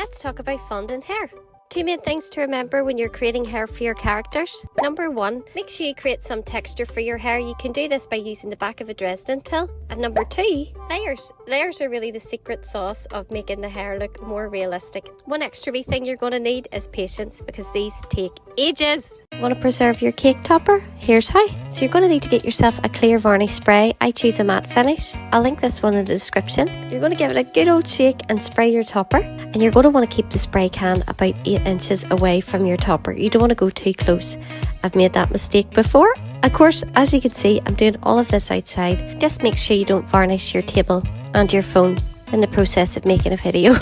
Let's talk about fondant hair. Two main things to remember when you're creating hair for your characters. Number one, make sure you create some texture for your hair. You can do this by using the back of a Dresden till. And number two, layers. Layers are really the secret sauce of making the hair look more realistic. One extra wee thing you're going to need is patience, because these take ages. Want to preserve your cake topper? Here's how. So you're going to need to get yourself a clear varnish spray. I choose a matte finish. I'll link this one in the description. You're going to give it a good old shake and spray your topper. And you're going to want to keep the spray can about 8 inches away from your topper. You don't want to go too close. I've made that mistake before. Of course, as you can see, I'm doing all of this outside. Just make sure you don't varnish your table and your phone in the process of making a video.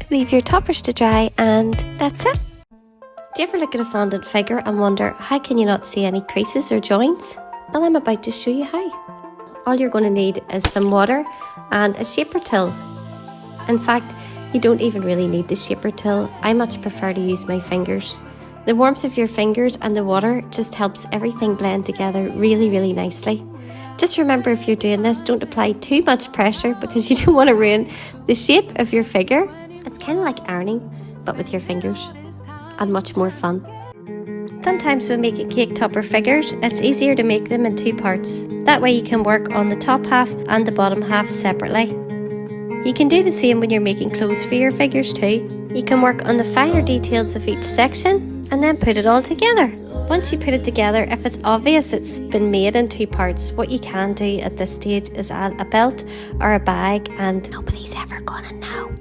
Leave your toppers to dry and that's it. Do you ever look at a fondant figure and wonder, how can you not see any creases or joints? Well, I'm about to show you how. All you're going to need is some water and a shaper tool. In fact, you don't even really need the shaper tool. I much prefer to use my fingers. The warmth of your fingers and the water just helps everything blend together really, really nicely. Just remember, if you're doing this, don't apply too much pressure because you don't want to ruin the shape of your figure. It's kind of like ironing, but with your fingers, and much more fun. Sometimes when making cake topper figures, it's easier to make them in two parts. That way you can work on the top half and the bottom half separately. You can do the same when you're making clothes for your figures too. You can work on the finer details of each section and then put it all together. Once you put it together, if it's obvious it's been made in two parts, what you can do at this stage is add a belt or a bag and nobody's ever gonna know.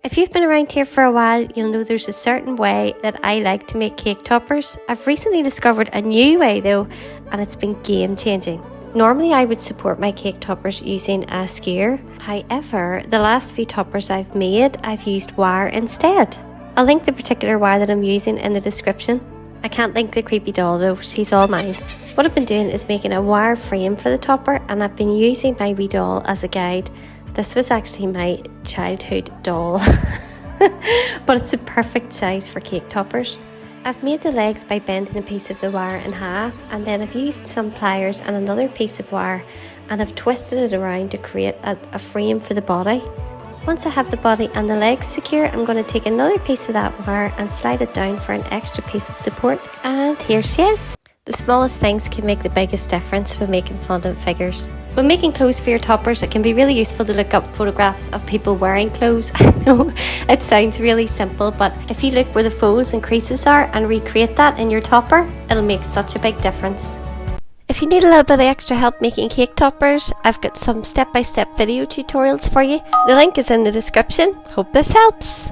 If you've been around here for a while, you'll know there's a certain way that I like to make cake toppers. I've recently discovered a new way though, and it's been game changing. Normally I would support my cake toppers using a skewer. However, the last few toppers I've made, I've used wire instead. I'll link the particular wire that I'm using in the description. I can't link the creepy doll though, she's all mine. What I've been doing is making a wire frame for the topper, and I've been using my wee doll as a guide. This was actually my childhood doll, but it's a perfect size for cake toppers. I've made the legs by bending a piece of the wire in half, and then I've used some pliers and another piece of wire, and I've twisted it around to create a frame for the body. Once I have the body and the legs secure, I'm going to take another piece of that wire and slide it down for an extra piece of support, and here she is. The smallest things can make the biggest difference when making fondant figures. When making clothes for your toppers, it can be really useful to look up photographs of people wearing clothes. I know it sounds really simple, but if you look where the folds and creases are and recreate that in your topper, it'll make such a big difference. If you need a little bit of extra help making cake toppers, I've got some step-by-step video tutorials for you. The link is in the description. Hope this helps.